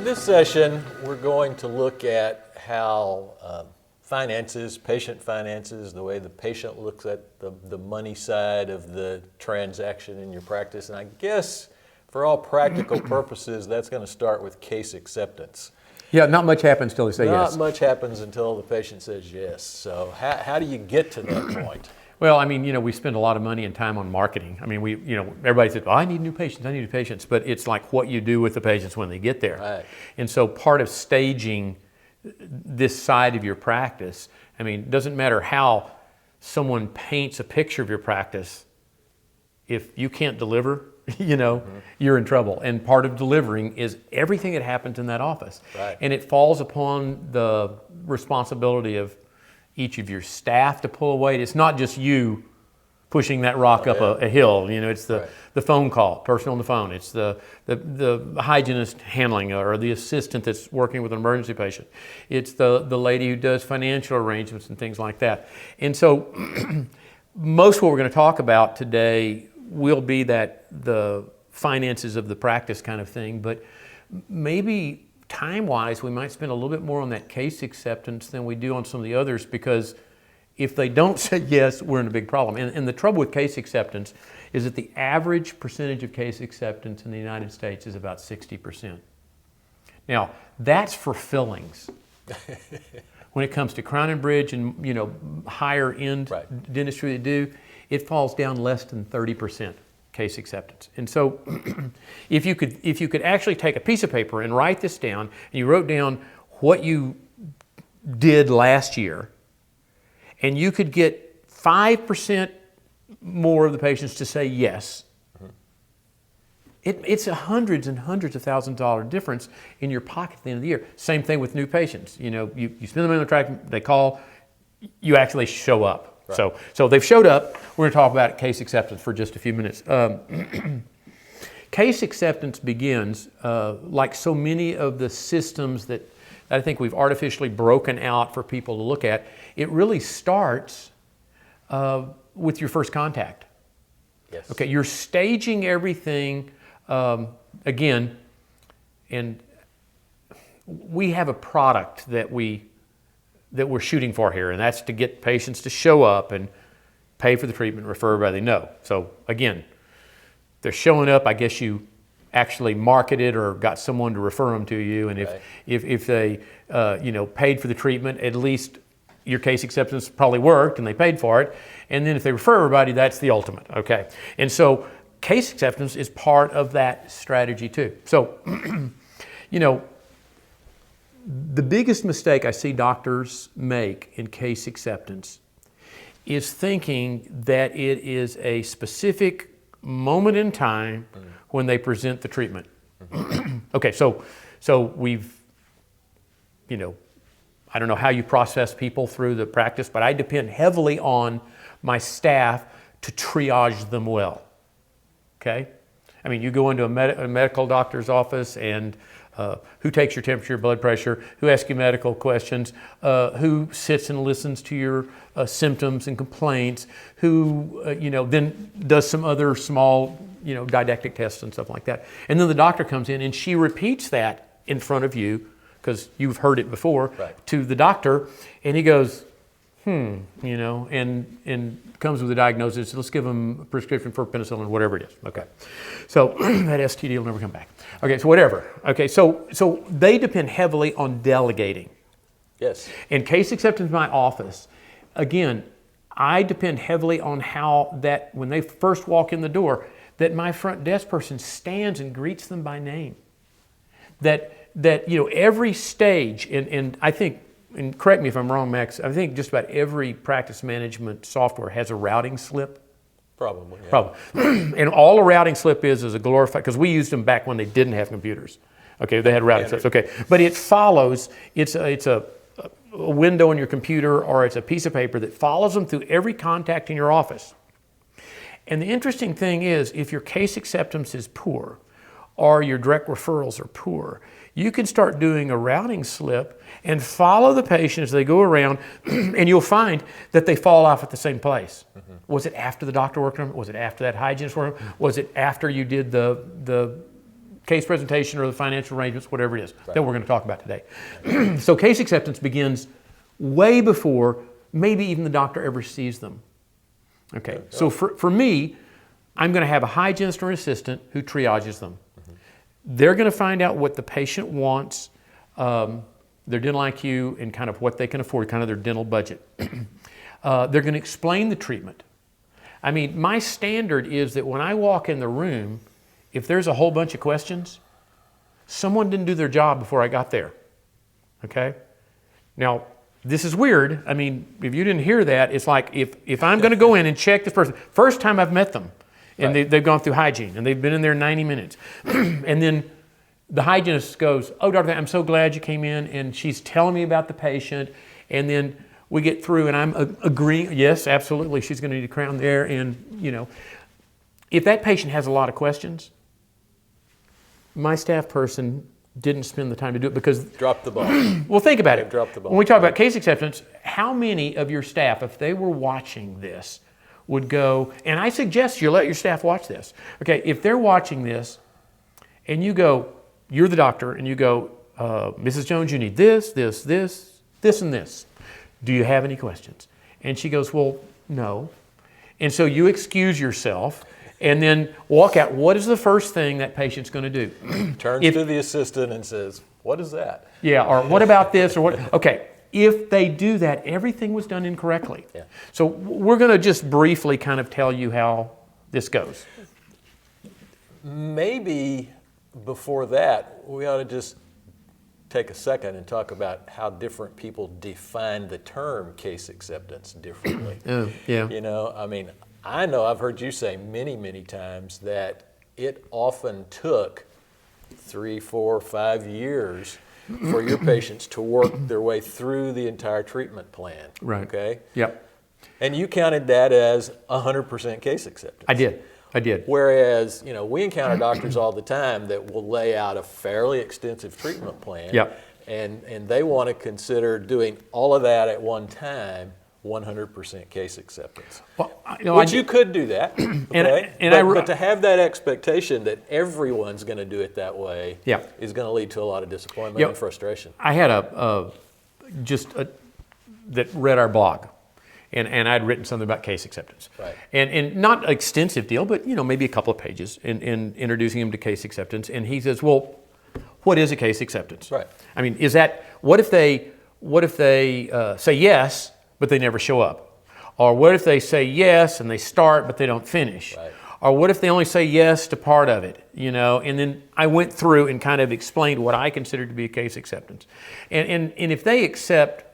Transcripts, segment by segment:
this session, we're going to look at how finances, patient finances, the way the patient looks at the money side of the transaction in your practice. And I guess for all practical purposes, that's going to start with case acceptance. Yeah, not much happens till they say yes. Not much happens until the patient says yes. So how do you get to that point? Well, I mean, we spend a lot of money and time on marketing. I mean, everybody says, I need new patients, I need new patients. But it's like what you do with the patients when they get there. Right. And so part of staging this side of your practice, I mean, it doesn't matter how someone paints a picture of your practice. If you can't deliver, you're in trouble. And part of delivering is everything that happens in that office. Right. And it falls upon the responsibility of each of your staff to pull away. It's not just you pushing that rock up a hill. It's the phone call, person on the phone. It's the hygienist handling, or the assistant that's working with an emergency patient. It's the lady who does financial arrangements and things like that. And so most of what we're going to talk about today will be the finances of the practice kind of thing, but maybe time-wise, we might spend a little bit more on that case acceptance than we do on some of the others, because if they don't say yes, we're in a big problem. And the trouble with case acceptance is that the average percentage of case acceptance in the United States is about 60%. Now, that's for fillings. When it comes to Crown and Bridge and higher end dentistry that do, it falls down less than 30%. Case acceptance. And so if you could actually take a piece of paper and write this down, and you wrote down what you did last year, and you could get 5% more of the patients to say yes, it's hundreds and hundreds of thousands of dollars difference in your pocket at the end of the year. Same thing with new patients. You spend the money on the track, they call, you actually show up. Right. So they've showed up. We're going to talk about case acceptance for just a few minutes. Case acceptance begins, like so many of the systems that I think we've artificially broken out for people to look at, it really starts with your first contact. Yes. Okay, you're staging everything again, and we have a product that we're shooting for here, and that's to get patients to show up and pay for the treatment, refer everybody they know. So again, they're showing up. I guess you actually marketed or got someone to refer them to you, and if they paid for the treatment, at least your case acceptance probably worked and they paid for it. And then if they refer everybody, that's the ultimate. Okay, and so case acceptance is part of that strategy too. So the biggest mistake I see doctors make in case acceptance is thinking that it is a specific moment in time when they present the treatment. Okay, so we've, I don't know how you process people through the practice, but I depend heavily on my staff to triage them well. Okay? I mean, you go into a medical doctor's office, and who takes your temperature, your blood pressure, who asks you medical questions, who sits and listens to your symptoms and complaints, who then does some other small didactic tests and stuff like that. And then the doctor comes in and she repeats that in front of you, because you've heard it before, to the doctor, and he goes, and comes with a diagnosis. Let's give them a prescription for penicillin, whatever it is. Okay, so that STD will never come back. Okay, so whatever. Okay, so they depend heavily on delegating. Yes. In case acceptance in my office, again, I depend heavily on how that when they first walk in the door, that my front desk person stands and greets them by name. That every stage, and I think, and correct me if I'm wrong, Max, I think just about every practice management software has a routing slip. Probably. Yeah. Probably. And all a routing slip is a glorified, because we used them back when they didn't have computers. Okay, they had routing slips. Okay, but it follows, it's a window on your computer, or it's a piece of paper that follows them through every contact in your office. And the interesting thing is, if your case acceptance is poor, or your direct referrals are poor, you can start doing a routing slip and follow the patient as they go around, and you'll find that they fall off at the same place. Was it after the doctor worked on them? Was it after that hygienist worked on them? Was it after you did the case presentation or the financial arrangements, whatever it is that we're going to talk about today. So case acceptance begins way before maybe even the doctor ever sees them. Okay, so for me, I'm going to have a hygienist or an assistant who triages them. They're going to find out what the patient wants, their dental IQ, and kind of what they can afford, kind of their dental budget. They're going to explain the treatment. I mean, my standard is that when I walk in the room, if there's a whole bunch of questions, someone didn't do their job before I got there, okay? Now, this is weird. I mean, if you didn't hear that, it's like if I'm going to go in and check this person, first time I've met them, and they've gone through hygiene, and they've been in there 90 minutes, and then the hygienist goes, "Oh, Dr. I'm so glad you came in," and she's telling me about the patient, and then we get through, and I'm agreeing, yes, absolutely, she's going to need a crown there, and, you know, if that patient has a lot of questions, my staff person didn't spend the time to do it because... Drop the ball. Well, think about it. Drop the ball. When we talk about case acceptance, how many of your staff, if they were watching this, would go, and I suggest you let your staff watch this. Okay, if they're watching this, and you go, you're the doctor, and you go, Mrs. Jones, you need this, this, this, this, and this. Do you have any questions? And she goes, well, no. And so you excuse yourself and then walk out. What is the first thing that patient's going to do? Turns to the assistant and says, what is that? Yeah, or what about this? Or what? Okay, if they do that, everything was done incorrectly. Yeah. So we're going to just briefly kind of tell you how this goes. Maybe before that, we ought to just take a second and talk about how different people define the term case acceptance differently. Yeah. You know, I mean, I know I've heard you say many, many times that it often took 3, 4, 5 years for your patients to work their way through the entire treatment plan. Right. Okay? Yep. And you counted that as 100% case acceptance. I did. Whereas, you know, we encounter doctors all the time that will lay out a fairly extensive treatment plan. Yep. And they want to consider doing all of that at one time, 100% case acceptance. Well, you could do that, okay? But to have that expectation that everyone's going to do it that way is going to lead to a lot of disappointment and frustration. I had that read our blog. And I'd written something about case acceptance. Right. And not an extensive deal, but, you know, maybe a couple of pages in introducing him to case acceptance. And he says, well, what is a case acceptance? Right. I mean, what if they say yes, but they never show up? Or what if they say yes and they start, but they don't finish? Right. Or what if they only say yes to part of it, you know? And then I went through and kind of explained what I considered to be a case acceptance. And if they accept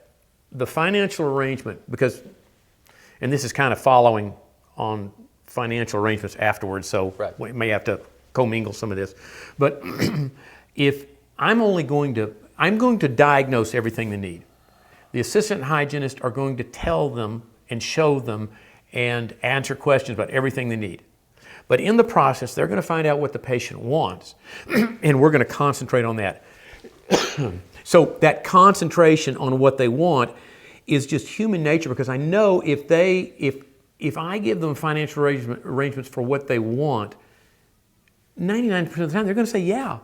the financial arrangement, because... And this is kind of following on financial arrangements afterwards, so we may have to commingle some of this. But if I'm going to diagnose everything they need. The assistant hygienist are going to tell them and show them and answer questions about everything they need. But in the process, they're going to find out what the patient wants, and we're going to concentrate on that. So that concentration on what they want is just human nature, because I know if I give them financial arrangements for what they want, 99% of the time they're going to say yeah.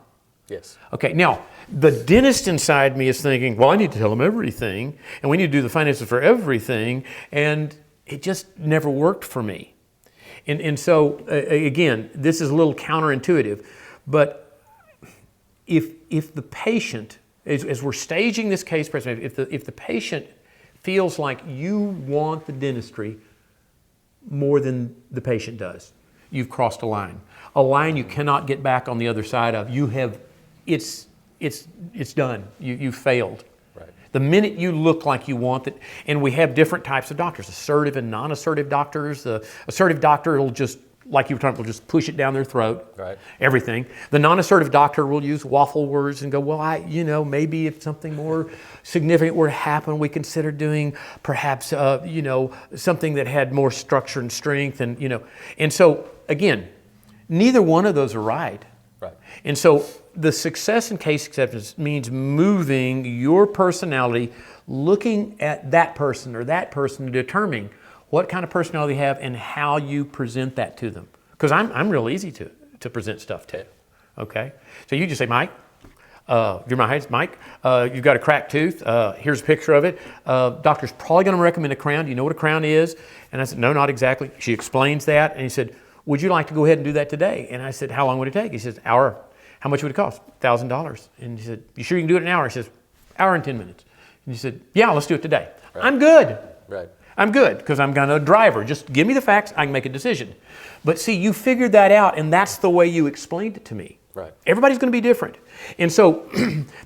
Yes. Okay, now the dentist inside me is thinking, well, I need to tell them everything, and we need to do the finances for everything, and it just never worked for me. And so, again, this is a little counterintuitive, but if the patient, as we're staging this case presentation, if the patient feels like you want the dentistry more than the patient does, you've crossed a line you cannot get back on the other side of. It's done. You've failed. Right. The minute you look like you want it, and we have different types of doctors, assertive and non-assertive doctors. The assertive doctor will just, like you were talking, will just push it down their throat. Right. Everything. The non-assertive doctor will use waffle words and go, well, maybe if something more significant were to happen, we consider doing perhaps, something that had more structure and strength, and so again, neither one of those are right. Right. And so the success in case acceptance means moving your personality, looking at that person or that person to determine what kind of personality they have and how you present that to them. Because I'm real easy to present stuff to. Okay. So you just say, Mike, you're my height, Mike. You've got a cracked tooth. Here's a picture of it. Doctor's probably going to recommend a crown. Do you know what a crown is? And I said, no, not exactly. She explains that. And he said, would you like to go ahead and do that today? And I said, how long would it take? He says, hour. How much would it cost? $1,000. And he said, you sure you can do it in an hour? He says, hour and 10 minutes. And he said, yeah, let's do it today. Right. I'm good. Right. I'm good because I'm kind of a driver. Just give me the facts. I can make a decision. But see, you figured that out, and that's the way you explained it to me. Right. Everybody's going to be different. And so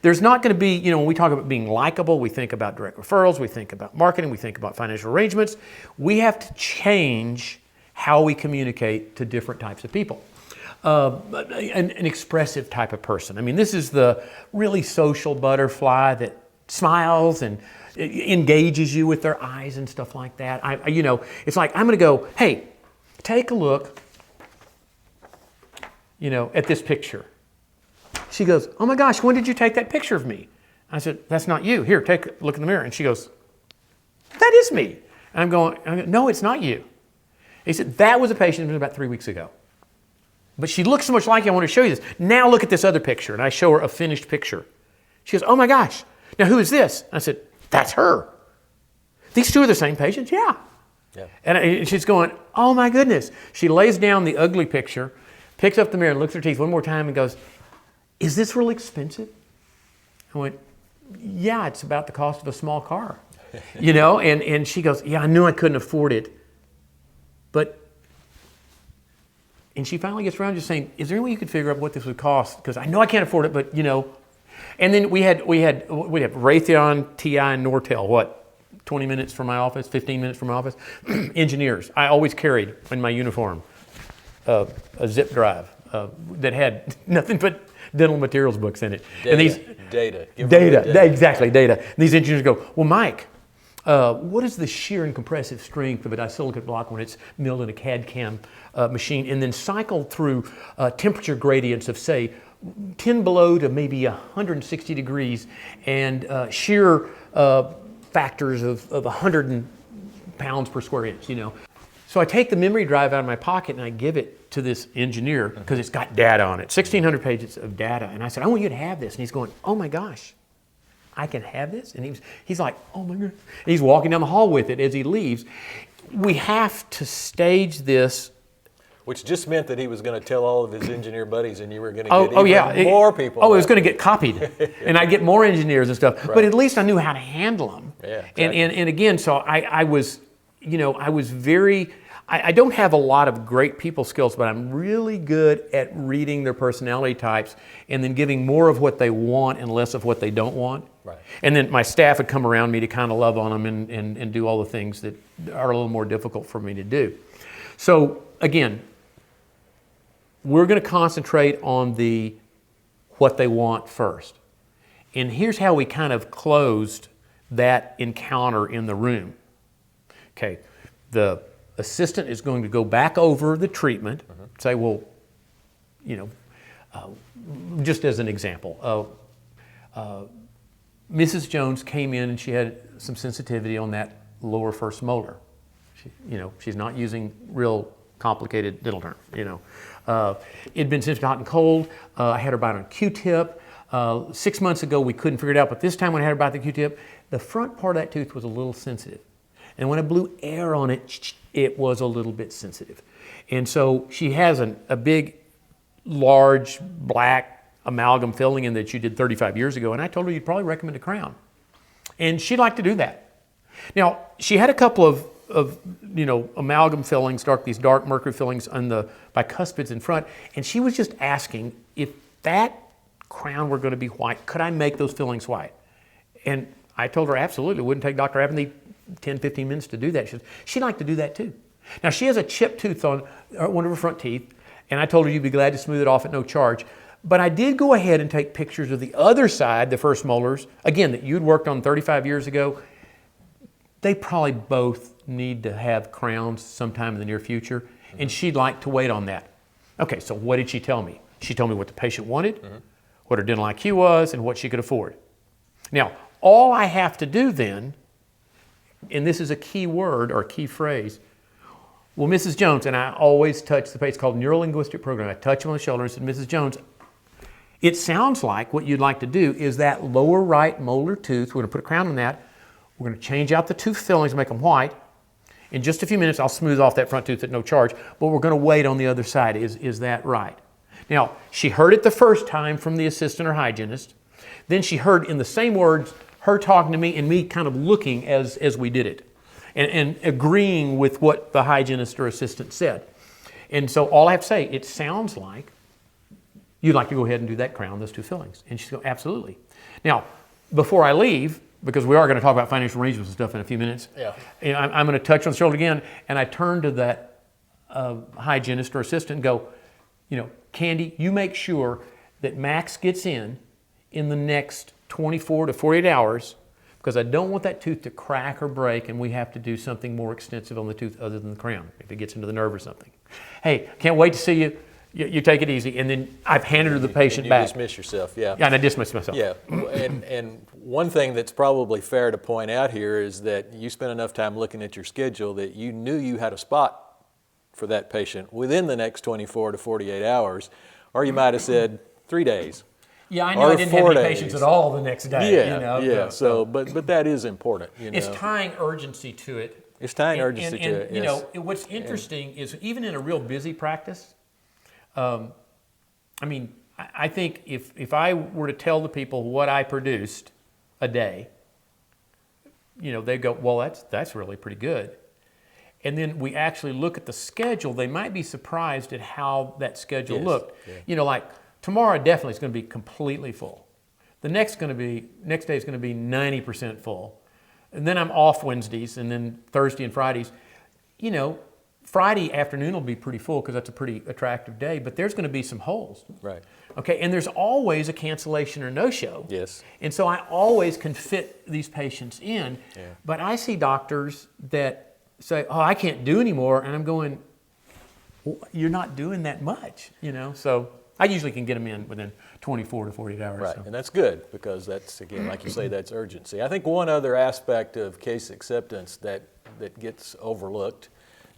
there's not going to be, when we talk about being likable, we think about direct referrals, we think about marketing, we think about financial arrangements. We have to change how we communicate to different types of people. An expressive type of person. I mean, this is the really social butterfly that smiles and engages you with their eyes and stuff like that. It's like, I'm going to go, hey, take a look, at this picture. She goes, oh my gosh, when did you take that picture of me? I said, that's not you. Here, take a look in the mirror. And she goes, that is me. And I'm going, no, it's not you. He said, that was a patient about 3 weeks ago. But she looks so much like you, I want to show you this. Now look at this other picture. And I show her a finished picture. She goes, oh my gosh, now who is this? I said, that's her. These two are the same patients? Yeah. And she's going, oh my goodness. She lays down the ugly picture, picks up the mirror and looks at her teeth one more time and goes, is this really expensive? I went, yeah, it's about the cost of a small car. And she goes, yeah, I knew I couldn't afford it. And she finally gets around just saying, is there any way you could figure out what this would cost? Because I know I can't afford it, but And then we had Raytheon, TI, and Nortel, 20 minutes from my office, 15 minutes from my office. Engineers. I always carried in my uniform a zip drive that had nothing but dental materials books in it. Data. Exactly, data. And these engineers go, well, Mike, what is the shear and compressive strength of a disilicate block when it's milled in a CAD/CAM machine and then cycled through temperature gradients of, say, 10 below to maybe 160 degrees and shear factors of 100 pounds per square inch, So I take the memory drive out of my pocket and I give it to this engineer because it's got data on it, 1,600 pages of data. And I said, I want you to have this. And he's going, oh my gosh, I can have this? And he's like, oh my God. And he's walking down the hall with it as he leaves. We have to stage this. Which just meant that he was going to tell all of his engineer buddies and you were going to get more people. It was going to get copied. And I'd get more engineers and stuff. Right. But at least I knew how to handle them. Yeah, exactly. And again, so I was very, I don't have a lot of great people skills, but I'm really good at reading their personality types and then giving more of what they want and less of what they don't want. Right. And then my staff would come around me to kind of love on them and do all the things that are a little more difficult for me to do. So again, we're going to concentrate on what they want first. And here's how we kind of closed that encounter in the room. Okay, the assistant is going to go back over the treatment, say, well, just as an example, Mrs. Jones came in and she had some sensitivity on that lower first molar. She's not using real complicated dental terms, It'd been sensitive to hot and cold. I had her bite on a Q-tip. 6 months ago, we couldn't figure it out, but this time when I had her bite the Q-tip, the front part of that tooth was a little sensitive. And when I blew air on it, it was a little bit sensitive. And so she has a big, large, black amalgam filling in that you did 35 years ago, and I told her you'd probably recommend a crown. And she'd like to do that. Now, she had a couple of amalgam fillings, these dark mercury fillings on the bicuspids in front, and she was just asking if that crown were going to be white, could I make those fillings white? And I told her absolutely. It wouldn't take Dr. Abernathy 10, 15 minutes to do that. She'd like to do that too. Now, she has a chipped tooth on one of her front teeth, and I told her you'd be glad to smooth it off at no charge. But I did go ahead and take pictures of the other side, the first molars, again, that you'd worked on 35 years ago. They probably both need to have crowns sometime in the near future, and she'd like to wait on that. Okay, so what did she tell me? She told me what the patient wanted, what her dental IQ was, and what she could afford. Now, all I have to do then, and this is a key word or a key phrase, well, Mrs. Jones, and I always touch the patient, it's called Neuro-Linguistic Program. I touch them on the shoulder and said, Mrs. Jones, It sounds like what you'd like to do is that lower right molar tooth, we're going to put a crown on that. We're going to change out the tooth fillings, make them white. In just a few minutes, I'll smooth off that front tooth at no charge, but we're going to wait on the other side. Is that right? Now, she heard it the first time from the assistant or hygienist. Then she heard in the same words her talking to me and me kind of looking as we did it and agreeing with what the hygienist or assistant said. And so all I have to say, it sounds like you'd like to go ahead and do that crown, those two fillings. And she's going, absolutely. Now, before I leave, because we are going to talk about financial arrangements and stuff in a few minutes, and I'm going to touch on the shoulder again, and I turn to that hygienist or assistant and go, Candy, you make sure that Max gets in the next 24 to 48 hours, because I don't want that tooth to crack or break and we have to do something more extensive on the tooth other than the crown, if it gets into the nerve or something. Hey, can't wait to see you. You take it easy. And then I've handed her the patient back. You dismiss yourself, yeah. Yeah, and I dismiss myself. Yeah, and one thing that's probably fair to point out here is that you spent enough time looking at your schedule that you knew you had a spot for that patient within the next 24 to 48 hours, or you might have said 3 days. Yeah, I know I didn't have any patients at all the next day. Yeah. So, but that is important. It's tying urgency to it. It's tying urgency to it. Yes. What's interesting is even in a real busy practice, I think if I were to tell the people what I produced a day, they go, well, that's really pretty good. And then we actually look at the schedule. They might be surprised at how that schedule looked. Yeah. Like tomorrow definitely is going to be completely full. The next day is going to be 90% full. And then I'm off Wednesdays, and then Thursday and Fridays. Friday afternoon will be pretty full because that's a pretty attractive day, but there's going to be some holes. Right. Okay, and there's always a cancellation or no-show. Yes. And so I always can fit these patients in, but I see doctors that say, oh, I can't do anymore, and I'm going, well, you're not doing that much, So I usually can get them in within 24 to 48 hours. Right, so. And that's good because that's, again, like you say, that's urgency. I think one other aspect of case acceptance that gets overlooked,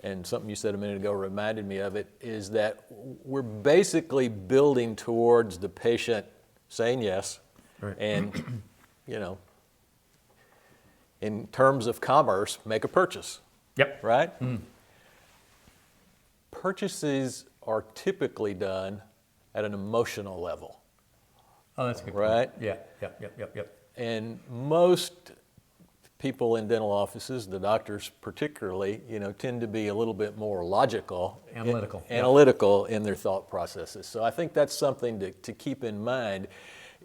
and something you said a minute ago reminded me of it, is that we're basically building towards the patient saying yes. Right. And, in terms of commerce, make a purchase. Yep. Right? Mm. Purchases are typically done at an emotional level. Oh, that's a good right? point. Yeah. Yep. And most people in dental offices, the doctors particularly, tend to be a little bit more logical, analytical in their thought processes. So I think that's something to keep in mind,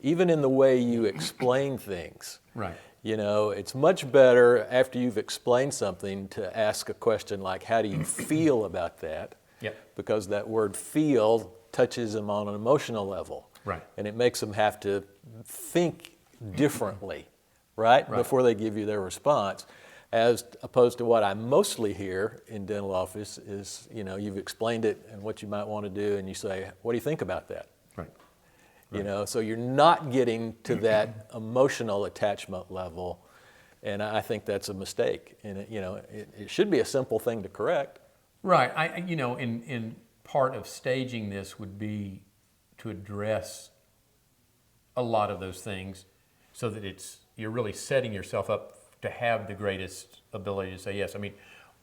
even in the way you explain things. Right. It's much better after you've explained something to ask a question like, how do you feel about that? Yep. Because that word feel touches them on an emotional level. Right. And it makes them have to think differently, right? Before they give you their response, as opposed to what I mostly hear in dental office is, you've explained it and what you might want to do, and you say, what do you think about that? Right. So you're not getting to that emotional attachment level, and I think that's a mistake. And it should be a simple thing to correct. Right. In part of staging this would be to address a lot of those things, so that you're really setting yourself up to have the greatest ability to say yes. I mean,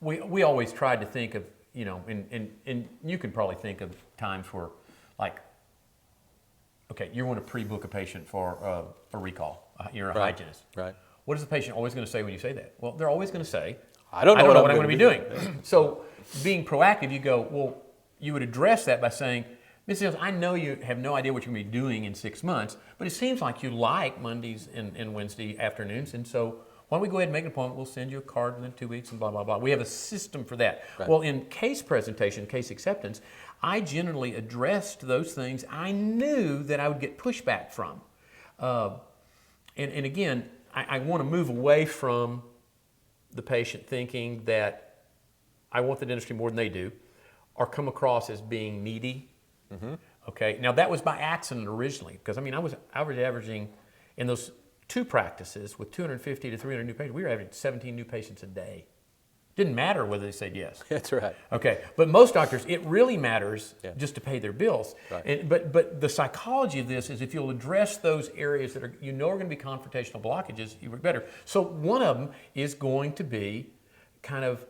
we always tried to think of and you can probably think of times where, like, okay, you want to pre-book a patient for a recall. You're a hygienist. Right. What is the patient always going to say when you say that? Well, they're always going to say, I don't know what I'm going to be doing. So being proactive, you go, well, you would address that by saying, Mrs. Hills, I know you have no idea what you're going to be doing in 6 months, but it seems like you like Mondays and Wednesday afternoons, and so why don't we go ahead and make an appointment? We'll send you a card within 2 weeks and blah, blah, blah. We have a system for that. Right. Well, in case presentation, case acceptance, I generally addressed those things I knew that I would get pushback from. And again, I want to move away from the patient thinking that I want the dentistry more than they do, or come across as being needy. Mm-hmm. Okay. Now that was by accident originally, because I was averaging in those two practices with 250 to 300 new patients. We were averaging 17 new patients a day. Didn't matter whether they said yes. That's right. Okay, but most doctors, it really matters just to pay their bills. Right. But the psychology of this is if you'll address those areas that are going to be confrontational blockages, you work better. So one of them is going to be kind of,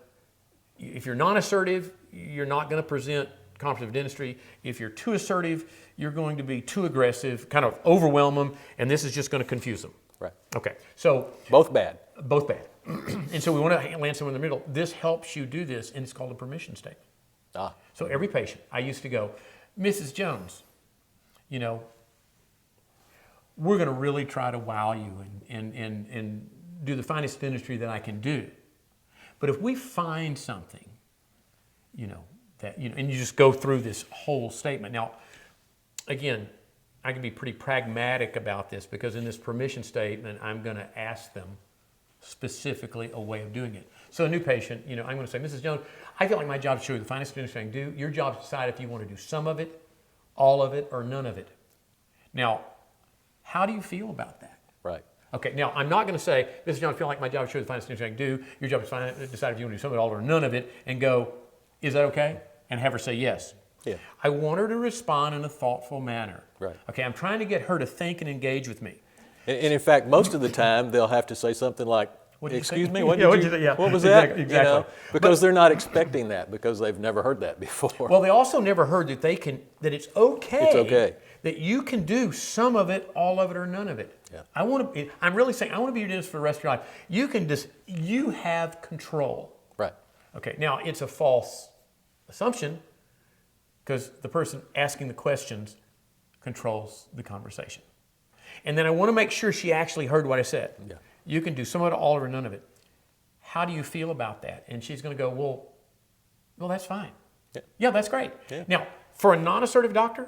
if you're non-assertive, you're not going to present confrontative dentistry. If you're too assertive, you're going to be too aggressive, kind of overwhelm them, and this is just going to confuse them. Right. Okay, so Both bad. both bad. And so we want to land somewhere in the middle. This helps you do this, and it's called a permission statement. Ah. So every patient, I used to go, Mrs. Jones, we're going to really try to wow you and do the finest dentistry that I can do. But if we find something, and you just go through this whole statement. Now, again, I can be pretty pragmatic about this because in this permission statement, I'm going to ask them specifically a way of doing it. So a new patient, I'm going to say, Mrs. Jones, I feel like my job is to show you the finest dentistry I can do. Your job is to decide if you want to do some of it, all of it, or none of it. Now, how do you feel about that? Right. Okay, now I'm not going to say, Mrs. Jones, I feel like my job is to show you the finest dentistry I can do. Your job is to decide if you want to do some of it, all, or none of it, and go, is that okay? And have her say yes. Yeah. I want her to respond in a thoughtful manner. Right. Okay, I'm trying to get her to think and engage with me. And in fact, most of the time, they'll have to say something like, excuse me, what what'd you say? Yeah, what was that? exactly. Because they're not expecting that because they've never heard that before. Well, they also never heard that that it's okay. It's okay. That you can do some of it, all of it, or none of it. Yeah. I'm really saying I want to be your dentist for the rest of your life. You have control. Right. Okay, now it's a false assumption because the person asking the questions controls the conversation. And then I want to make sure she actually heard what I said. Yeah. You can do some of it, all or none of it. How do you feel about that? And she's going to go, well, that's fine. Yeah, that's great. Yeah. Now, for a non-assertive doctor,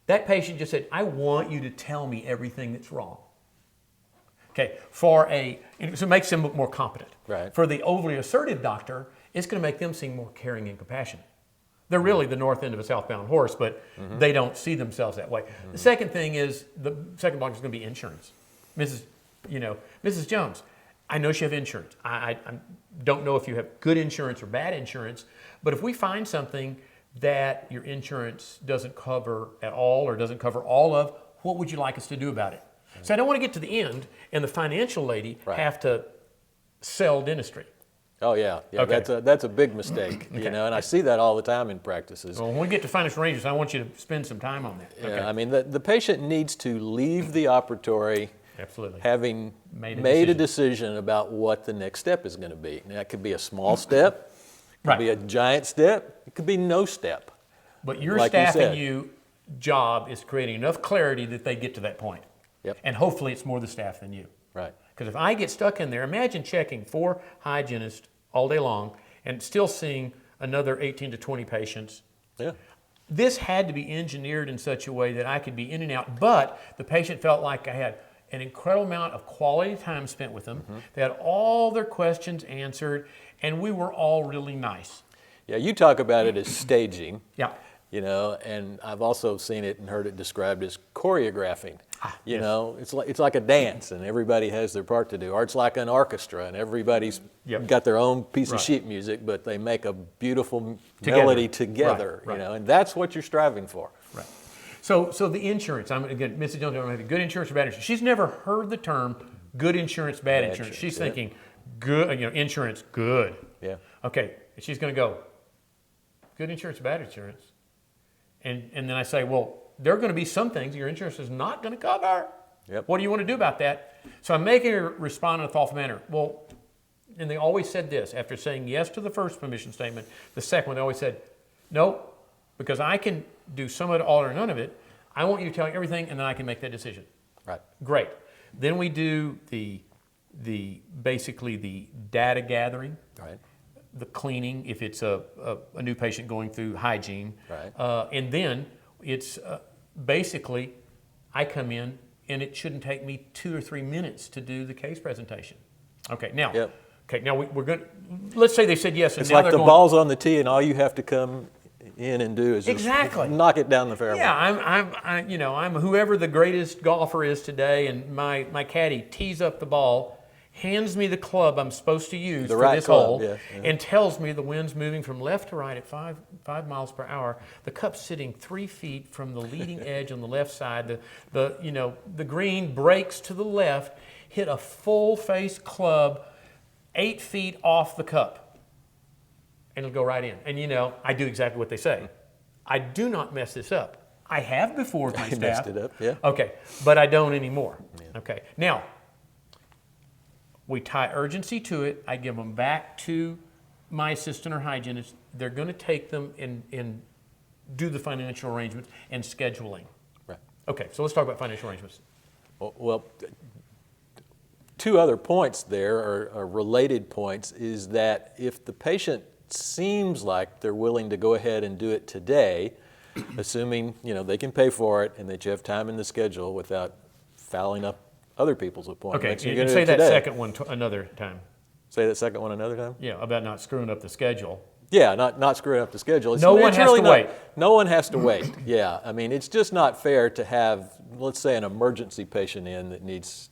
that patient just said, I want you to tell me everything that's wrong. Okay, so it makes them look more competent. Right. For the overly assertive doctor, it's going to make them seem more caring and compassionate. They're really the north end of a southbound horse, but they don't see themselves that way. The second thing is, the second block is going to be insurance. Mrs. Jones, I know you have insurance. I don't know if you have good insurance or bad insurance, but if we find something that your insurance doesn't cover at all or doesn't cover all of, what would you like us to do about it? So I don't want to get to the end and the financial lady have to sell dentistry. Oh yeah, Okay. That's a big mistake, and I see that all the time in practices. Well, when we get to financial arrangements, I want you to spend some time on that. Yeah, Okay. I mean the patient needs to leave the operatory Absolutely. having Made a a decision about what the next step is going to be. Now, that could be a small step, it could be a giant step, it could be no step. But your like staff said. and you job is creating enough clarity that they get to that point. Yep. And hopefully it's more the staff than you. Right. Because if I get stuck in there, imagine checking 4 hygienists all day long and still seeing another 18 to 20 patients. Yeah. This had to be engineered in such a way that I could be in and out, but the patient felt like I had an incredible amount of quality time spent with them. They had all their questions answered, and we were all really nice. Yeah, you talk about it as staging. Yeah. And I've also seen it and heard it described as choreographing. Yes. It's like a dance and everybody has their part to do. Or it's like an orchestra and everybody's got their own piece of sheet music, but they make a beautiful melody together, Right. And that's what you're striving for. Right. So the insurance, again, Mrs. Jones, I don't have good insurance or bad insurance. She's never heard the term good insurance, bad insurance. She's thinking good, insurance, good. Yeah. Okay, she's going to go, good insurance, bad insurance. And then I say, well, there are going to be some things your insurance is not going to cover. Yep. What do you want to do about that? So I'm making her respond in a thoughtful manner. Well, and they always said this, after saying yes to the first permission statement, the second one, they always said, no, because I can do some of it, all or none of it. I want you to tell me everything, and then I can make that decision. Right. Great. Then we do basically the data gathering. Right. The cleaning, if it's a new patient going through hygiene. Right. And then it's basically, I come in and it shouldn't take me 2 or 3 minutes to do the case presentation. Okay, now, we're going to, let's say they said yes. And It's now like the going, ball's on the tee and all you have to come in and do is just knock it down the fairway. Yeah, I'm whoever the greatest golfer is today, and my caddy tees up the ball, hands me the club I'm supposed to use The for right this club, hole, yeah, yeah. and tells me the wind's moving from left to right at 5 miles per hour. The cup's sitting 3 feet from the leading edge on the left side. The green breaks to the left, hit a full face club 8 feet off the cup, and it'll go right in. And I do exactly what they say. I do not mess this up. I have before with my staff. Messed it up, yeah. Okay, but I don't anymore. Yeah. Okay, now, we tie urgency to it. I give them back to my assistant or hygienist. They're going to take them and do the financial arrangements and scheduling. Right. Okay, so let's talk about financial arrangements. Well, two other points there are related points, is that if the patient seems like they're willing to go ahead and do it today, assuming they can pay for it and that you have time in the schedule without fouling up other people's appointments. Okay, you're and gonna say do it that today. second one another time. Say that second one another time? Yeah, about not screwing up the schedule. Yeah, not screwing up the schedule. No one has to wait. No one has to wait. Yeah, I mean, it's just not fair to have, let's say, an emergency patient in that needs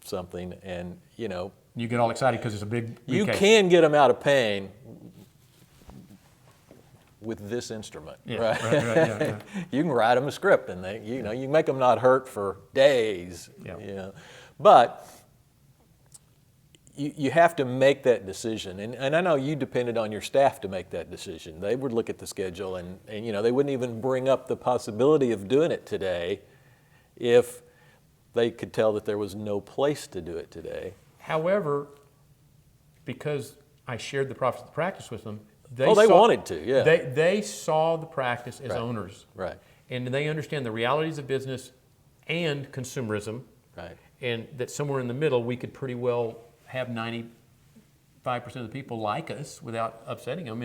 something, and You get all excited because it's a big you case. can get them out of pain with this instrument, Yeah, right? yeah. You can write them a script, and you can make them not hurt for days. Yeah. But you have to make that decision, and I know you depended on your staff to make that decision. They would look at the schedule, and they wouldn't even bring up the possibility of doing it today if they could tell that there was no place to do it today. However, because I shared the profits of the practice with them, they wanted to, yeah. They saw the practice as owners. Right. And they understand the realities of business and consumerism. Right. And that somewhere in the middle, we could pretty well have 95% of the people like us without upsetting them.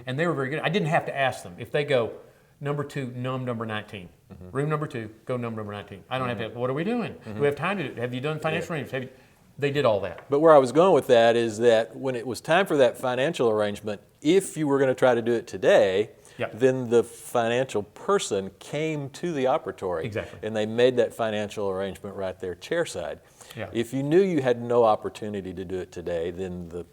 And they were very good. I didn't have to ask them. If they go, number 2, number 19. Room number 2, go number 19. I don't have to ask, what are we doing? Do we have time to do it? Have you done financial arrangements? They did all that. But where I was going with that is that when it was time for that financial arrangement, if you were going to try to do it today, then the financial person came to the operatory. Exactly. And they made that financial arrangement right there chairside. Yeah. If you knew you had no opportunity to do it today, then the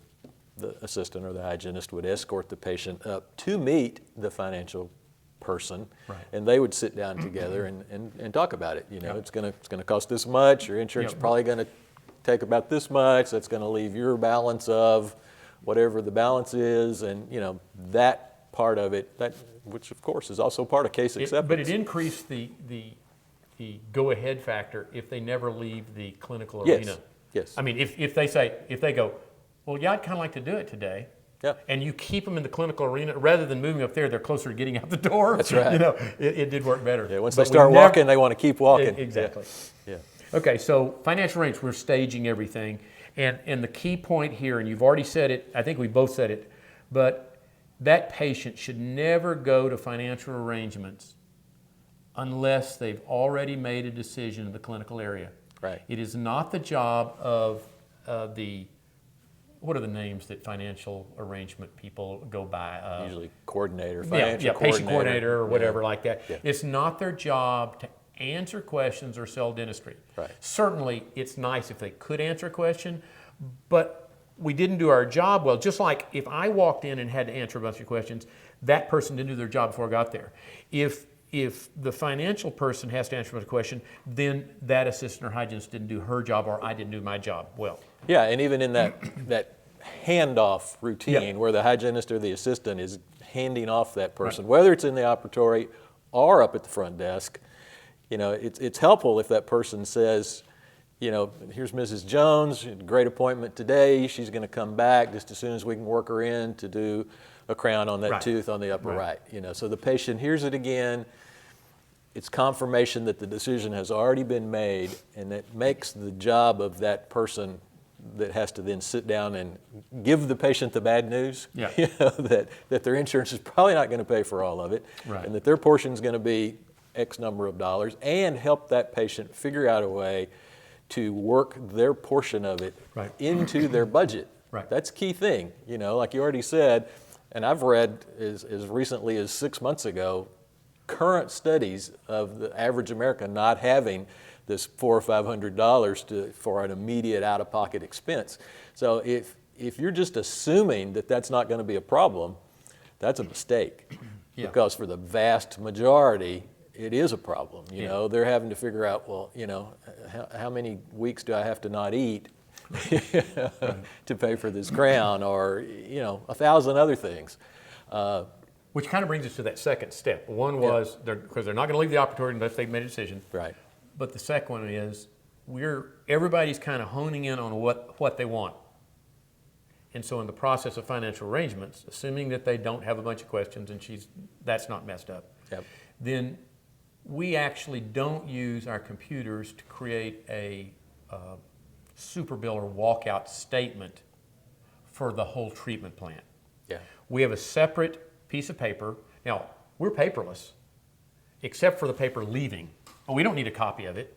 assistant or the hygienist would escort the patient up to meet the financial person, and they would sit down together and talk about it. It's going to cost this much. Your insurance is probably going to take about this much. That's going to leave your balance of whatever the balance is, and that part of it, which of course is also part of case acceptance. But it increased the go-ahead factor if they never leave the clinical arena. Yes. I mean, if they go, well, yeah, I'd kind of like to do it today. Yeah. And you keep them in the clinical arena rather than moving up there. They're closer to getting out the door. That's right. It did work better. Yeah. Once they start walking, they want to keep walking. Exactly. Yeah. Okay, so financial arrangements, we're staging everything. And the key point here, and you've already said it, I think we both said it, but that patient should never go to financial arrangements unless they've already made a decision in the clinical area. Right. It is not the job of what are the names that financial arrangement people go by? Usually coordinator, financial coordinator. Patient coordinator or whatever like that. Yeah. It's not their job to answer questions or sell dentistry. Right. Certainly, it's nice if they could answer a question, but we didn't do our job well. Just like if I walked in and had to answer a bunch of questions, that person didn't do their job before I got there. If the financial person has to answer a question, then that assistant or hygienist didn't do her job or I didn't do my job well. Yeah, and even in that handoff routine where the hygienist or the assistant is handing off that person, whether it's in the operatory or up at the front desk, it's helpful if that person says, here's Mrs. Jones, great appointment today. She's going to come back just as soon as we can work her in to do a crown on that tooth on the upper right. So the patient hears it again. It's confirmation that the decision has already been made, and that makes the job of that person that has to then sit down and give the patient the bad news, that their insurance is probably not going to pay for all of it, and that their portion is going to be X number of dollars, and help that patient figure out a way to work their portion of it into their budget. That's a key thing. Like you already said, and I've read as recently as 6 months ago, current studies of the average American not having this $400 or $500 for an immediate out-of-pocket expense. So if you're just assuming that that's not going to be a problem, that's a mistake. Yeah. Because for the vast majority, it is a problem. You Yeah. know, they're having to figure out, well, you know, how many weeks do I have to not eat to pay for this crown, or, you know, 1,000 other things. Which kind of brings us to that second step. One was, because they're not going to leave the operator unless they've made a decision. Right. But the second one is, everybody's kind of honing in on what they want. And so in the process of financial arrangements, assuming that they don't have a bunch of questions and that's not messed up, Yep. then we actually don't use our computers to create a super bill or walkout statement for the whole treatment plan. Yeah. We have a separate piece of paper. Now, we're paperless, except for the paper leaving. Oh, we don't need a copy of it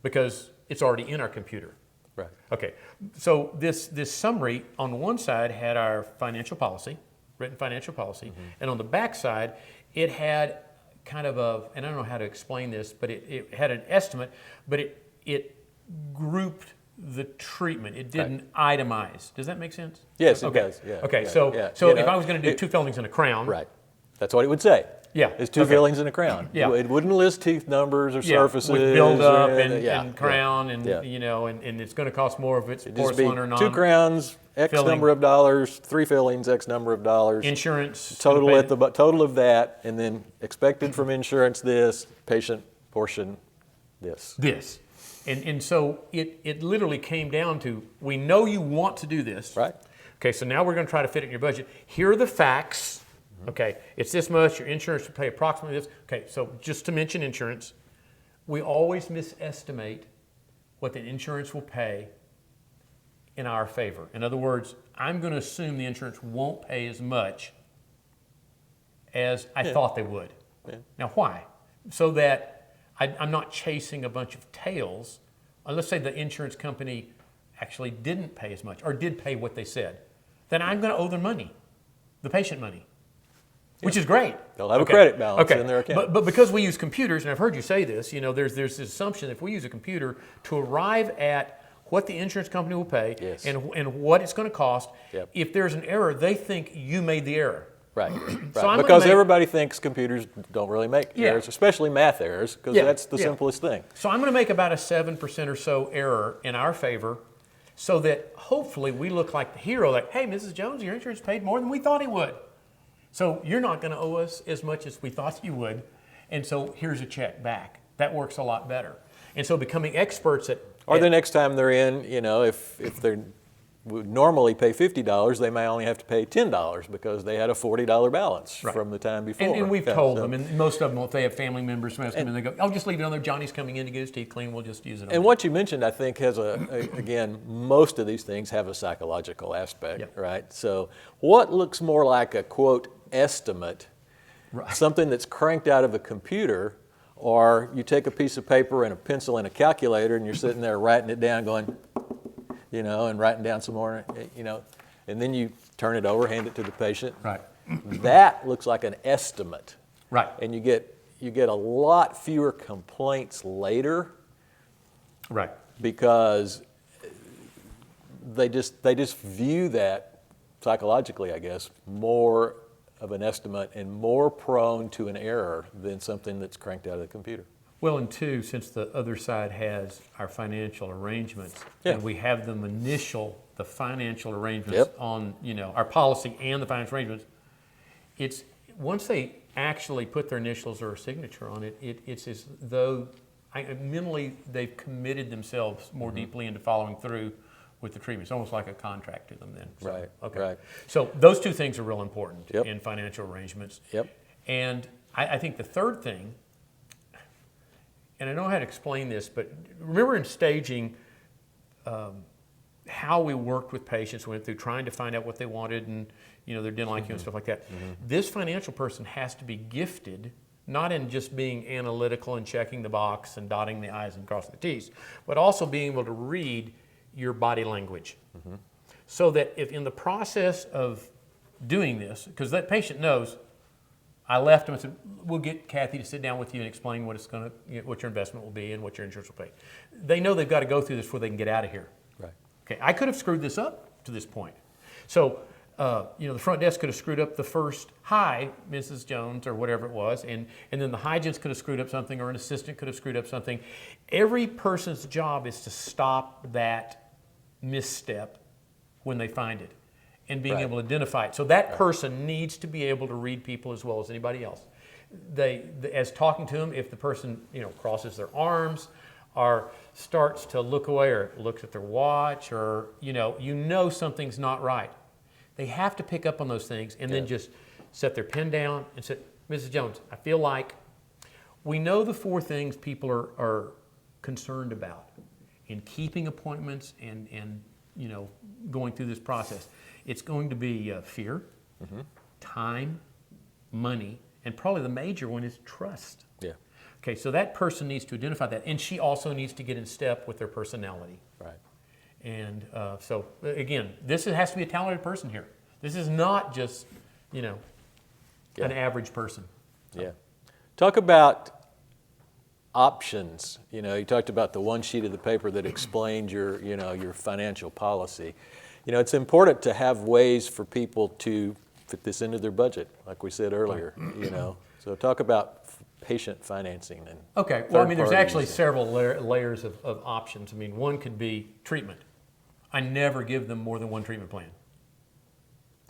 because it's already in our computer. Right. Okay, so this summary on one side had our financial policy, written financial policy, and on the back side, it had kind of and I don't know how to explain this, but it had an estimate, but it grouped the treatment. It didn't itemize. Does that make sense? Yes, it Okay. does. Yeah. Okay, Yeah. so Yeah. so You if know, I was going to do 2 fillings and a crown, Right. That's what it would say. Yeah. It's 2 Okay. fillings and a crown. Yeah. It wouldn't list teeth numbers or yeah, surfaces. with build up or and crown and Yeah. you know, and it's going to cost more if it's It'd just be porcelain or non. 2 crowns, X filling. number of dollars, 3 fillings, X number of dollars. Insurance. Total and at total of that, and then expected from insurance this, patient portion this. this. And so it literally came down to, we know you want to do this. Right. Okay, so now we're going to try to fit it in your budget. Here are the facts. Okay, it's this much, your insurance will pay approximately this. Okay, so just to mention insurance, we always misestimate what the insurance will pay in our favor. In other words, I'm going to assume the insurance won't pay as much as I thought they would. Yeah. Now, why? So that I'm not chasing a bunch of tails. Let's say the insurance company actually didn't pay as much or did pay what they said. Then I'm going to owe them money, the patient money, which is great. They'll have a credit balance in their account. But because we use computers, and I've heard you say this, you know, there's this assumption that if we use a computer to arrive at what the insurance company will pay Yes. and what it's going to cost, Yep. if there's an error, they think you made the error. Right. So Right. I'm gonna Because make- everybody thinks computers don't really make Yeah. errors, especially math errors, because Yeah. that's the Yeah. simplest thing. So I'm going to make about a 7% or so error in our favor so that hopefully we look like the hero, like, hey, Mrs. Jones, your insurance paid more than we thought it would. So you're not going to owe us as much as we thought you would. And so here's a check back. That works a lot better. And so becoming experts at... Or the next time they're in, you know, if they would normally pay $50, they may only have to pay $10 because they had a $40 balance Right. from the time before. And we've Yeah, told so- them, and most of them, if they have family members who ask them, and they go, oh, just leave it on there. Johnny's coming in to get his teeth clean. We'll just use it on And there." what you mentioned, I think, has again, most of these things have a psychological aspect, Yep. right? So what looks more like a, quote, estimate, Right. something that's cranked out of a computer, or you take a piece of paper and a pencil and a calculator and you're sitting there writing it down going, you know, and writing down some more, you know, and then you turn it over, hand it to the patient. Right. That looks like an estimate. Right. And you get a lot fewer complaints later Right. because they just view that psychologically, I guess, more of an estimate and more prone to an error than something that's cranked out of the computer. Well, and two, since the other side has our financial arrangements, Yeah. and we have them initial the financial arrangements Yep. on, you know, our policy and the financial arrangements, it's, once they actually put their initials or a signature on it, it's as though mentally they've committed themselves more deeply into following through with the treatment. It's almost like a contract to them then. So, Right, okay. right. So those two things are real important Yep. in financial arrangements. Yep. And I think the third thing, and I don't know how to explain this, but remember in staging, how we worked with patients, went through trying to find out what they wanted and, you know, their dental IQ and stuff like that. This financial person has to be gifted, not in just being analytical and checking the box and dotting the I's and crossing the T's, but also being able to read your body language. So that if in the process of doing this, because that patient knows, I left them and said, we'll get Kathy to sit down with you and explain what what your investment will be and what your insurance will pay. They know they've got to go through this before they can get out of here. Right. Okay, I could have screwed this up to this point. So, the front desk could have screwed up the first, hi, Mrs. Jones, or whatever it was, and then the hygienist could have screwed up something, or an assistant could have screwed up something. Every person's job is to stop that misstep when they find it and being able to identify it. So that person needs to be able to read people as well as anybody else. As talking to them, if the person crosses their arms or starts to look away or looks at their watch or something's not right, they have to pick up on those things and then just set their pen down and say, Mrs. Jones, I feel like we know the 4 things people are concerned about in keeping appointments and going through this process. It's going to be fear, time, money, and probably the major one is trust. Yeah. Okay, so that person needs to identify that, and she also needs to get in step with their personality. Right. And so again, has to be a talented person here. This is not just an average person. Yeah. Talk about options. You talked about the one sheet of the paper that explained your financial policy. It's important to have ways for people to fit this into their budget, like we said earlier. So talk about patient financing and okay. Well, there's actually several layers of options. One could be treatment. I never give them more than one treatment plan.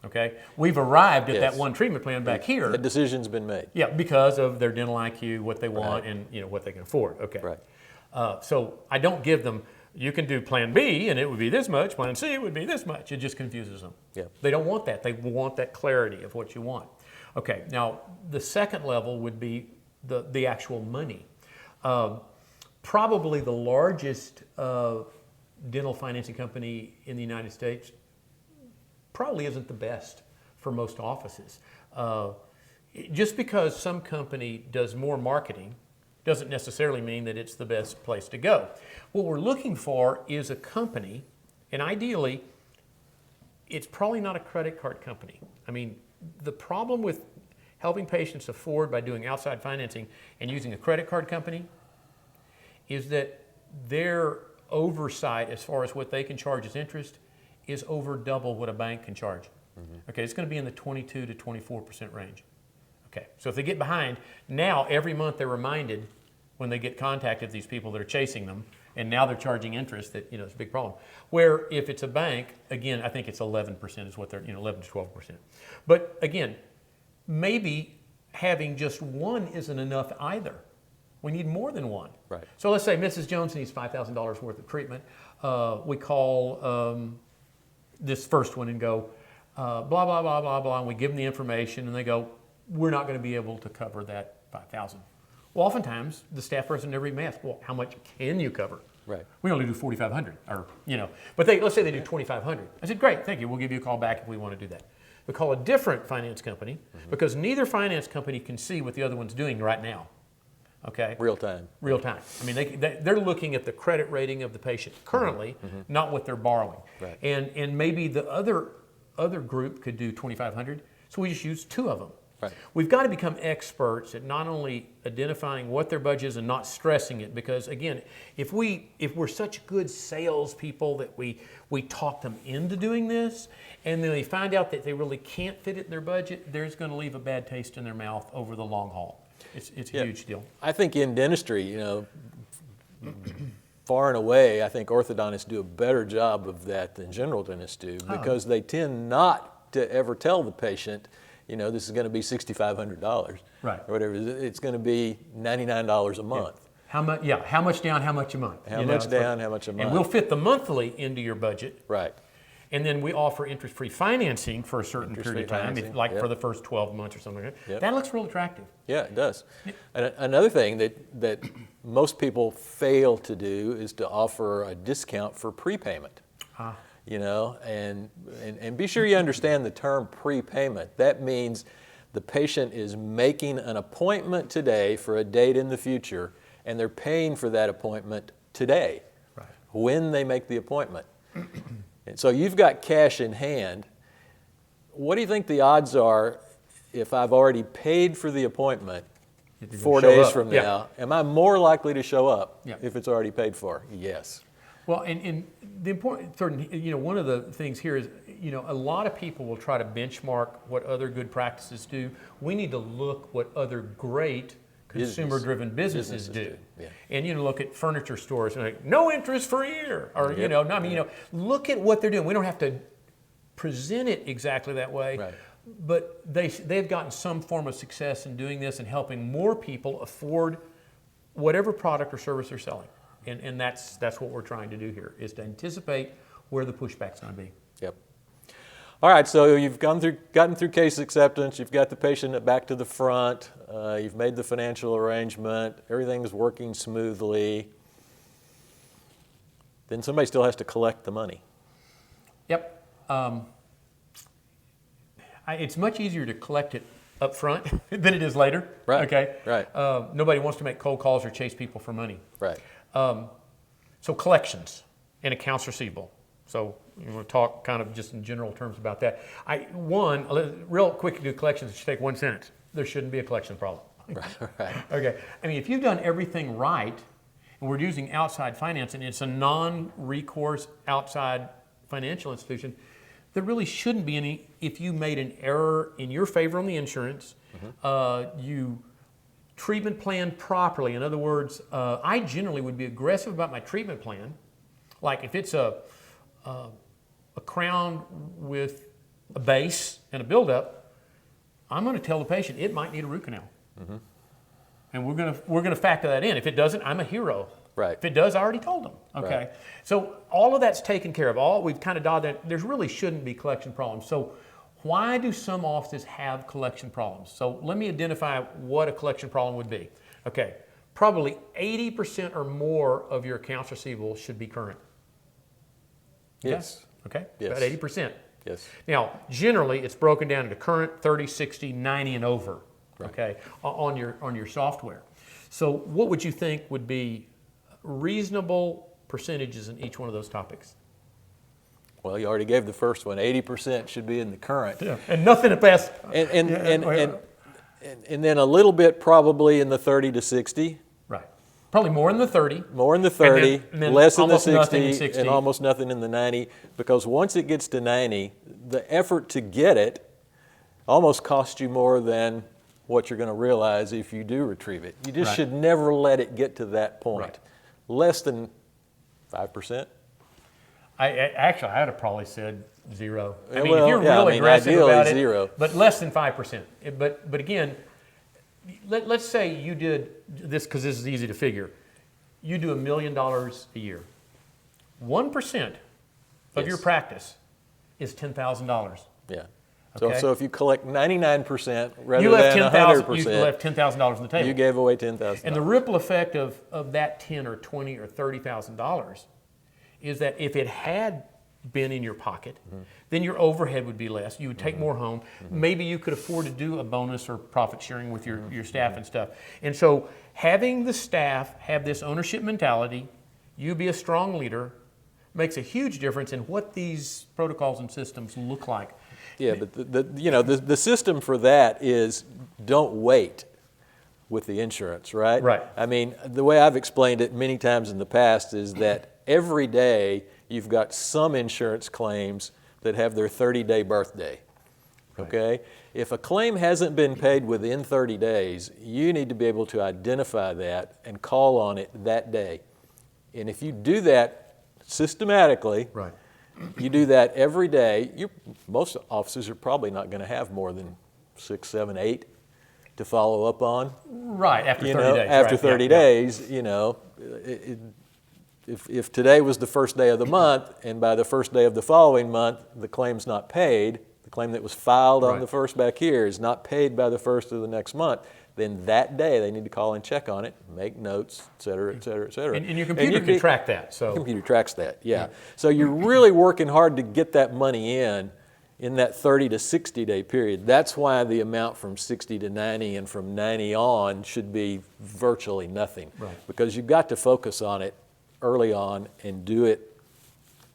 Okay, we've arrived at that one treatment plan back here. The decision's been made. Yeah, because of their dental IQ, what they want, and what they can afford. Okay. Right. So I don't give them. You can do Plan B, and it would be this much. Plan C would be this much. It just confuses them. Yeah. They don't want that. They want that clarity of what you want. Okay. Now the second level would be the actual money. Probably the largest dental financing company in the United States probably isn't the best for most offices. Just because some company does more marketing doesn't necessarily mean that it's the best place to go. What we're looking for is a company, and ideally, it's probably not a credit card company. The problem with helping patients afford by doing outside financing and using a credit card company is that their oversight as far as what they can charge as interest is over double what a bank can charge. Okay, it's going to be in the 22 to 24% range. Okay, so if they get behind, now every month they're reminded when they get contacted, these people that are chasing them, and now they're charging interest that, it's a big problem. Where if it's a bank, again, I think it's 11% is what they're, 11 to 12%. But again, maybe having just one isn't enough either. We need more than one. Right. So let's say Mrs. Jones needs $5,000 worth of treatment. We call this first one and go, blah, blah, blah, blah, blah, and we give them the information, and they go, we're not going to be able to cover that $5,000. Well, oftentimes the staff person never even asks, well, how much can you cover? Right. We only do $4,500, or but let's say they do $2,500. I said, great, thank you. We'll give you a call back if we want to do that. We call a different finance company because neither finance company can see what the other one's doing right now. Okay. Real time. Real time. They're looking at the credit rating of the patient currently, not what they're borrowing. Right. And maybe the other group could do $2,500, so we just use 2 of them. Right. We've got to become experts at not only identifying what their budget is and not stressing it, because again, if we're such good salespeople that we talk them into doing this, and then they find out that they really can't fit it in their budget, there's going to leave a bad taste in their mouth over the long haul. It's a huge deal. I think in dentistry, far and away, I think orthodontists do a better job of that than general dentists do, because they tend not to ever tell the patient, this is going to be $6,500, right, or whatever. It's going to be $99 a month. How much? Yeah. How much down? How much a month? How much down? How much a month? And we'll fit the monthly into your budget. Right. And then we offer interest-free financing for a certain period of time, for the first 12 months or something like that. Yep. That looks real attractive. Yeah, it does. And another thing that most people fail to do is to offer a discount for prepayment. And be sure you understand the term prepayment. That means the patient is making an appointment today for a date in the future, and they're paying for that appointment today, right, when they make the appointment. And so you've got cash in hand. What do you think the odds are if I've already paid for the appointment If you're 4 gonna show days up. from Yeah. now, am I more likely to show up Yeah. if it's already paid for? Yes. Well, and the important third, one of the things here is, a lot of people will try to benchmark what other good practices do. We need to look what other great consumer-driven businesses do. Yeah. And look at furniture stores and like, no interest for a year, or look at what they're doing. We don't have to present it exactly that way, Right. but they've gotten some form of success in doing this and helping more people afford whatever product or service they're selling. And that's what we're trying to do here, is to anticipate where the pushback's going to be. Yep. All right, so you've gotten through case acceptance, you've got the patient back to the front, you've made the financial arrangement, everything's working smoothly. Then somebody still has to collect the money. Yep. It's much easier to collect it up front than it is later. Right. Okay. Right. Nobody wants to make cold calls or chase people for money. Right. So collections and accounts receivable. So you want to talk kind of just in general terms about that. Real quick to do collections, it should take one sentence. There shouldn't be a collection problem. Right. Okay. I mean, if you've done everything right, and we're using outside financing, it's a non-recourse outside financial institution, there really shouldn't be any. If you made an error in your favor on the insurance, you treatment plan properly. In other words, I generally would be aggressive about my treatment plan. Like if it's a crown with a base and a buildup, I'm going to tell the patient it might need a root canal, and we're gonna factor that in. If it doesn't, I'm a hero. Right. If it does, I already told them. Okay. Right. So all of that's taken care of. We've kind of dodged that. There really shouldn't be collection problems. So why do some offices have collection problems? So let me identify what a collection problem would be. Okay. Probably 80% or more of your accounts receivable should be current. Yes. Okay. Yes. About 80%. Yes. Now, generally, it's broken down into current, 30, 60, 90, and over. Right. Okay. On your software. So what would you think would be reasonable percentages in each one of those topics? Well, you already gave the first one. 80% should be in the current. Yeah. And nothing past. And then a little bit probably in the 30 to 60. Right. Probably more in the 30. More in the 30, and then less in the almost nothing in 60, 60. and almost nothing in the 90. Because once it gets to 90, the effort to get it almost costs you more than what you're going to realize if you do retrieve it. You just Right. should never let it get to that point. Right. Less than 5%. I had probably said 0. I mean, Well, if you're yeah, really aggressive ideally about it, 0. but less than 5%. But again, let's say you did this, because this is easy to figure. You do $1 million a year. 1% of Yes. your practice is $10,000. Yeah. Okay. So if you collect 99% rather You left than $10,000. You 100%, left $10,000 on the table. you gave away $10,000. And the ripple effect of that $10 or $20 or $30,000 is that if it had been in your pocket, then your overhead would be less. You would take more home. Maybe you could afford to do a bonus or profit sharing with your staff and stuff. And so having the staff have this ownership mentality, you be a strong leader, makes a huge difference in what these protocols and systems look like. Yeah, but the system for that is don't wait with the insurance, right? Right. I mean, the way I've explained it many times in the past is that every day you've got some insurance claims that have their 30-day birthday, okay? If a claim hasn't been paid within 30 days, you need to be able to identify that and call on it that day. And if you do that systematically, Right. you do that every day, most offices are probably not going to have more than 6, 7, 8 to follow up on. Right, after 30 days. After right. 30 Yeah, days, if today was the first day of the month and by the first day of the following month the claim's not paid, the claim that was filed on Right. the first back here is not paid by the first of the next month, then that day they need to call and check on it, make notes, et cetera, et cetera, et cetera. And your computer can track that. So. The computer tracks that, yeah. So you're really working hard to get that money in that 30 to 60 day period. That's why the amount from 60 to 90 and from 90 on should be virtually nothing. Right. Because you've got to focus on it early on and do it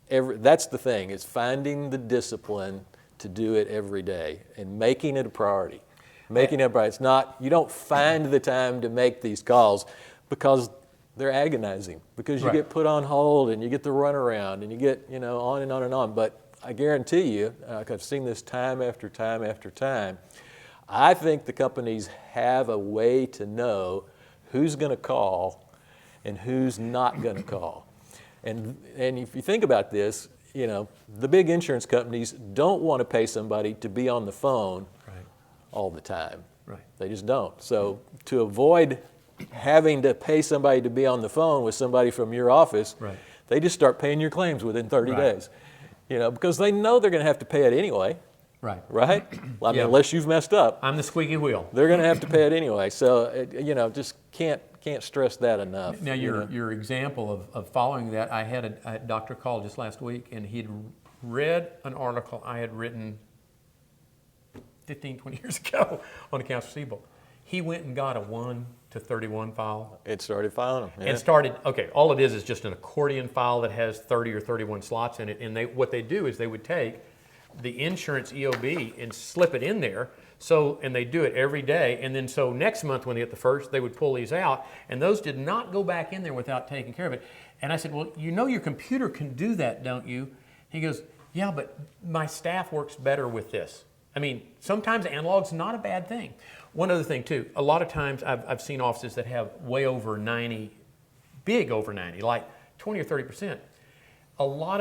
that's the thing, is finding the discipline to do it every day and making it a priority. Making up, right? It's not, you don't find the time to make these calls because they're agonizing, because you get put on hold and you get the runaround and you get, on and on and on. But I guarantee you, I've seen this time after time after time, I think the companies have a way to know who's going to call and who's not going to call. And if you think about this, the big insurance companies don't want to pay somebody to be on the phone all the time. Right. They just don't. So to avoid having to pay somebody to be on the phone with somebody from your office, they just start paying your claims within 30 days. Because they know they're going to have to pay it anyway. Right? I mean, unless you've messed up. I'm the squeaky wheel. They're going to have to pay it anyway. So, just can't stress that enough. Now, your example of following that, I had a doctor call just last week, and he'd read an article I had written 15, 20 years ago on accounts receivable. He went and got a 1 to 31 file. It started filing them. And started, all it is just an accordion file that has 30 or 31 slots in it. And what they do is they would take the insurance EOB and slip it in there. And they do it every day. And then so next month when they get the first, they would pull these out. And those did not go back in there without taking care of it. And I said, well, your computer can do that, don't you? He goes, yeah, but my staff works better with this. I mean, sometimes analog's not a bad thing. One other thing too, a lot of times I've seen offices that have way over 90, big over 90, like 20 or 30%. A lot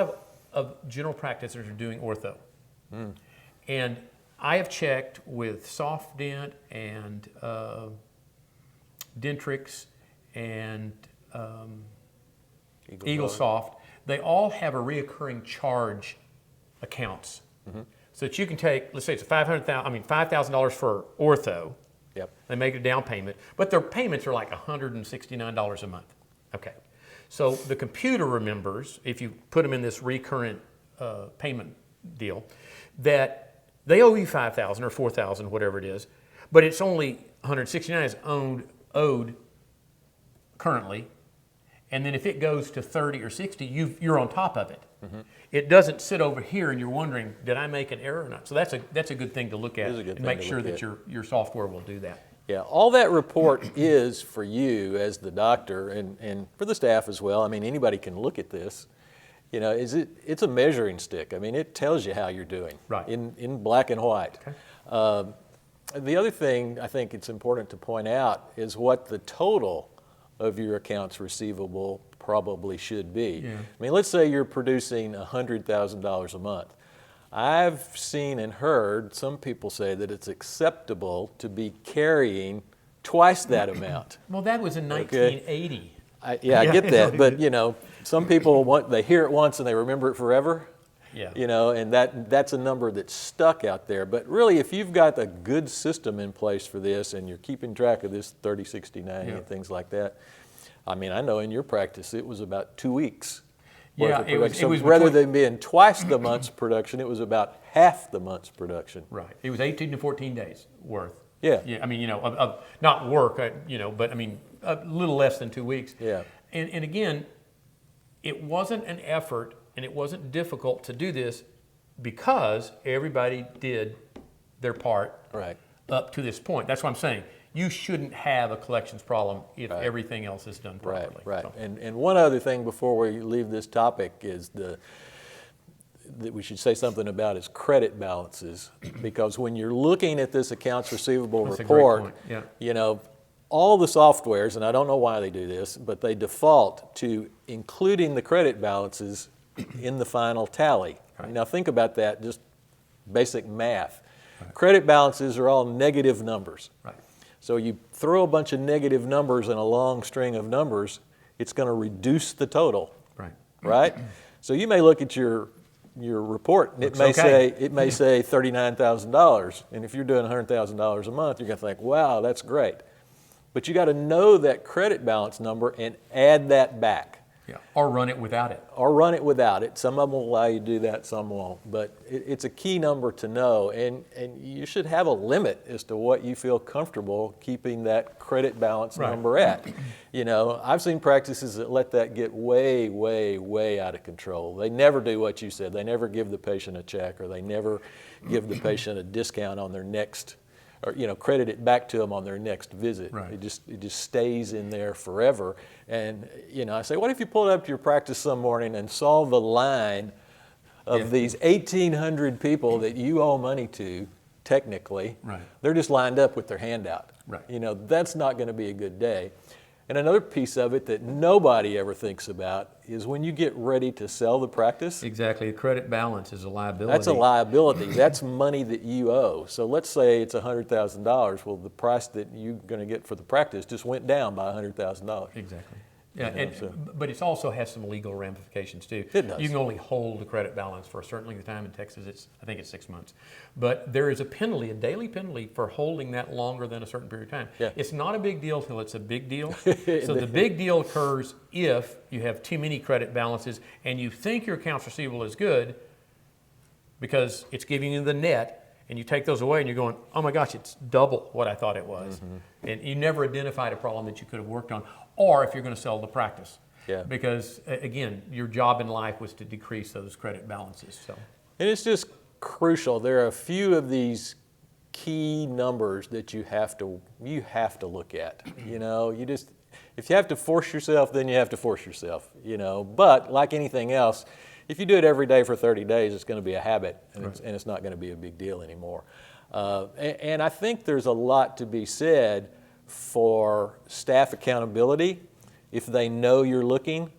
of general practitioners are doing ortho. And I have checked with SoftDent and Dentrix and EagleSoft. They all have a reoccurring charge accounts. So that you can take, let's say it's $5,000 for ortho. They make a down payment, but their payments are like $169 a month. Okay. So the computer remembers, if you put them in this recurrent payment deal, that they owe you $5,000 or $4,000, whatever it is, but it's only $169 is owed currently, and then if it goes to 30 or 60, you're on top of it. It doesn't sit over here and you're wondering, did I make an error or not? So that's a good thing to look at and make sure that your software will do that. Yeah, all that report is for you as the doctor and for the staff as well. I mean, anybody can look at this. It's a measuring stick. I mean, it tells you how you're doing in black and white. The other thing I think it's important to point out is what the total of your accounts receivable probably should be. I mean, let's say you're producing $100,000 a month. I've seen and heard some people say that it's acceptable to be carrying twice that amount. Well, that was in 1980. I get that, but some people they hear it once and they remember it forever. And that's a number that's stuck out there. But really, if you've got a good system in place for this and you're keeping track of this 30, 60, 90 and things like that, I mean, I know in your practice it was about 2 weeks. It was rather than being twice the month's production, it was about half the month's production. Right. It was 18 to 14 days worth. Yeah. I mean, of not work, but I mean, a little less than 2 weeks. Yeah. And again, it wasn't an effort and it wasn't difficult to do this because everybody did their part up to this point. That's what I'm saying. You shouldn't have a collections problem if everything else is done properly. Right. So. And one other thing before we leave this topic is that we should say something about is credit balances, because when you're looking at this accounts receivable report, all the softwares, and I don't know why they do this, but they default to including the credit balances in the final tally. Now think about that, just basic math. Credit balances are all negative numbers. So you throw a bunch of negative numbers in a long string of numbers, it's going to reduce the total, right? So you may look at your report and it may say $39,000, and if you're doing $100,000 a month, you're going to think, wow, that's great. But you got to know that credit balance number and add that back. Or run it without it. Some of them will allow you to do that, some won't. But it's a key number to know, and you should have a limit as to what you feel comfortable keeping that credit balance number at. I've seen practices that let that get way, way, way out of control. They never do what you said. They never give the patient a check, or they never give the patient a discount on their next or credit it back to them on their next visit. Right. It just stays in there forever. And I say, what if you pulled up to your practice some morning and saw the line of these 1,800 people that you owe money to, technically. Right. They're just lined up with their hand out. Right. That's not going to be a good day. And another piece of it that nobody ever thinks about is when you get ready to sell the practice. Exactly. The credit balance is a liability. That's a liability. That's money that you owe. So let's say it's $100,000. Well, the price that you're going to get for the practice just went down by $100,000. Exactly. Yeah, but it also has some legal ramifications too. It does. You can only hold the credit balance for a certain length of time. In Texas, I think it's 6 months. But there is a penalty, a daily penalty for holding that longer than a certain period of time. Yeah. It's not a big deal till it's a big deal. So the big deal occurs if you have too many credit balances and you think your accounts receivable is good because it's giving you the net, and you take those away and you're going, oh my gosh, it's double what I thought it was. Mm-hmm. And you never identified a problem that you could have worked on, or if you're going to sell the practice. Yeah. Because again, your job in life was to decrease those credit balances. So. And it's just crucial. There are a few of these key numbers that you have to look at. If you have to force yourself, then you have to force yourself. But like anything else, if you do it every day for 30 days, it's going to be a habit, and, right. it's not going to be a big deal anymore. And I think there's a lot to be said for staff accountability if they know you're looking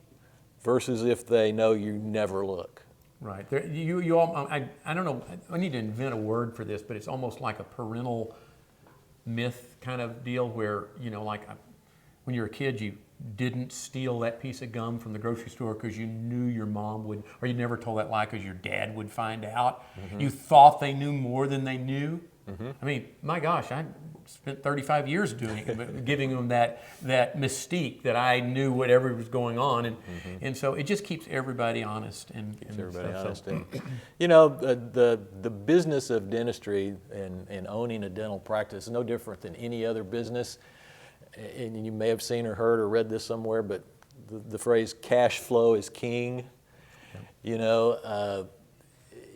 versus if they know you never look. Right. I don't know, I need to invent a word for this, but it's almost like a parental myth kind of deal where, when you're a kid, you didn't steal that piece of gum from the grocery store because you knew your mom would, or you never told that lie because your dad would find out. Mm-hmm. You thought they knew more than they knew. Mm-hmm. I mean, my gosh, I spent 35 years doing it, giving them that mystique that I knew whatever was going on, and so it just keeps everybody honest and everybody stuff, honest. so. The business of dentistry and owning a dental practice is no different than any other business. And you may have seen or heard or read this somewhere, but the phrase "cash flow is king."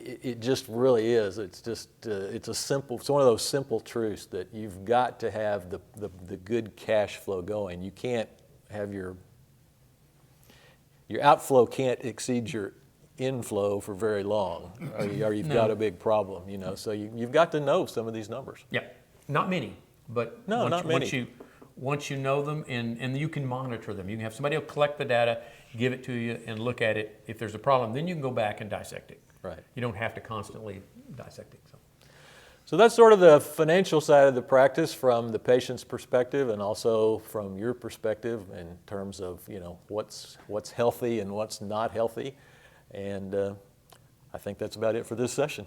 It just really is. It's just it's one of those simple truths that you've got to have the good cash flow going. You can't have your outflow can't exceed your inflow for very long, or you've got a big problem. So you've got to know some of these numbers. Yeah, not many, but not many. Once you know them, and you can monitor them. You can have somebody who'll collect the data, give it to you, and look at it. If there's a problem, then you can go back and dissect it. Right. You don't have to constantly dissect it. So that's sort of the financial side of the practice from the patient's perspective, and also from your perspective in terms of what's healthy and what's not healthy. And I think that's about it for this session.